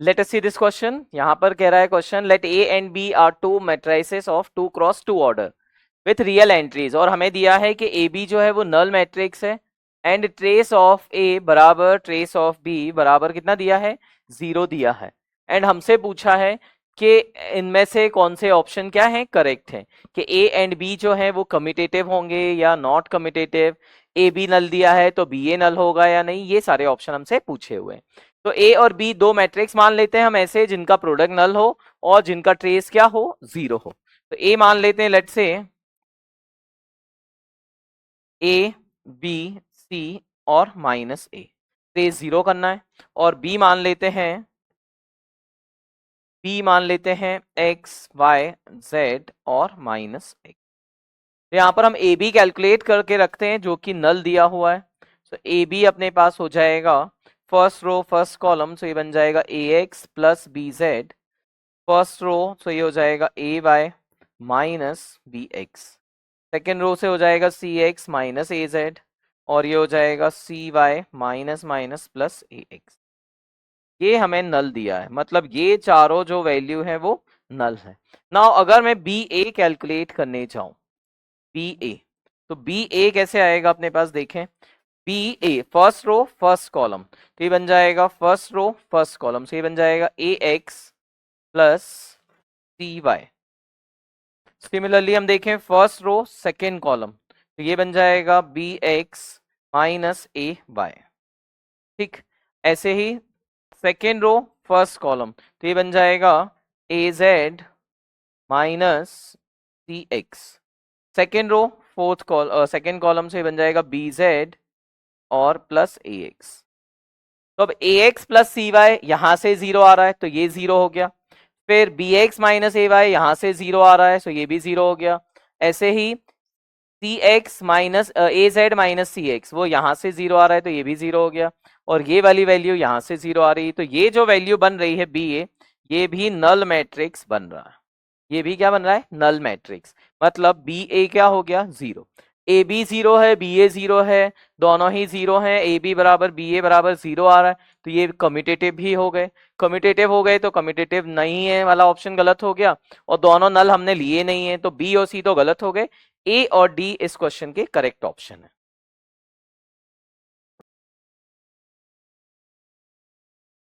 Late us see this question. यहाँ पर कह रहा है question, let A and B are two matrices of 2x2 order with real entries, और हमें दिया है कि ए बी जो है वो नल मैट्रिक्स है, एंड ट्रेस ऑफ ए बराबर ट्रेस ऑफ बी बराबर कितना दिया है, 0 दिया है। एंड हमसे पूछा है कि इनमें से कौन से ऑप्शन क्या है, करेक्ट है, कि ए एंड बी जो है वो कम्यूटेटिव होंगे या not commutative, A B null दिया है तो बी ए नल होगा या नहीं, ये सारे ऑप्शन हमसे पूछे हुए हैं। तो ए और बी दो मैट्रिक्स मान लेते हैं हम ऐसे जिनका प्रोडक्ट नल हो और जिनका ट्रेस क्या हो, 0 हो। तो ए मान लेते हैं, let's say A B C और माइनस ए, ट्रेस 0 करना है। और बी मान लेते हैं, बी मान लेते हैं एक्स वाई जेड और माइनस एक्स। तो यहां पर हम ए बी कैलकुलेट करके रखते हैं जो कि नल दिया हुआ है। तो ए बी अपने पास हो जाएगा फर्स्ट रो फर्स्ट कॉलम, तो ये बन जाएगा a x plus b z. First row तो ये हो जाएगा a y minus b x. Second row से हो जाएगा c x minus a z, और ये हो जाएगा c y minus minus plus a x. ये हमें नल दिया है, मतलब ये चारों जो वैल्यू है वो नल है। नाउ अगर मैं बी ए कैलकुलेट करने जाऊं, बी ए, तो बी ए कैसे आएगा अपने पास, देखें बी ए फर्स्ट रो फर्स्ट कॉलम, तो ये बन जाएगा फर्स्ट रो फर्स्ट कॉलम, से ये बन जाएगा a x plus c Y. Similarly हम देखें फर्स्ट रो सेकेंड कॉलम, तो ये बन जाएगा b x minus a y. ठीक, ऐसे ही सेकेंड रो फर्स्ट कॉलम, तो ये बन जाएगा a z minus c x. Second row fourth second column से बन जाएगा बी जेड और प्लस ए एक्स। तो अब a x plus c y यहां से 0 आ रहा है तो ये 0 हो गया। फिर B x minus a Y यहां से 0 आ रहा है तो ये भी 0 हो गया। ऐसे ही सी x minus a z minus c x, वो यहां से 0 आ रहा है तो ये भी 0 हो गया। और ये वाली वैल्यू यहां से 0 आ रही है, तो ये जो वैल्यू बन रही है बी ए, ये भी नल मैट्रिक्स बन रहा है। ये भी क्या बन रहा है, नल मैट्रिक्स। मतलब बी ए क्या हो गया, 0। ए बी 0 है, बी ए 0 है, दोनों ही 0 हैं, ए बी बराबर बी ए बराबर 0 आ रहा है, तो ये कम्यूटेटिव भी हो गए। कम्यूटेटिव हो गए तो कम्यूटेटिव नहीं है वाला ऑप्शन गलत हो गया, और दोनों नल हमने लिए नहीं है, तो बी और सी तो गलत हो गए। ए और डी इस क्वेश्चन के करेक्ट ऑप्शन है।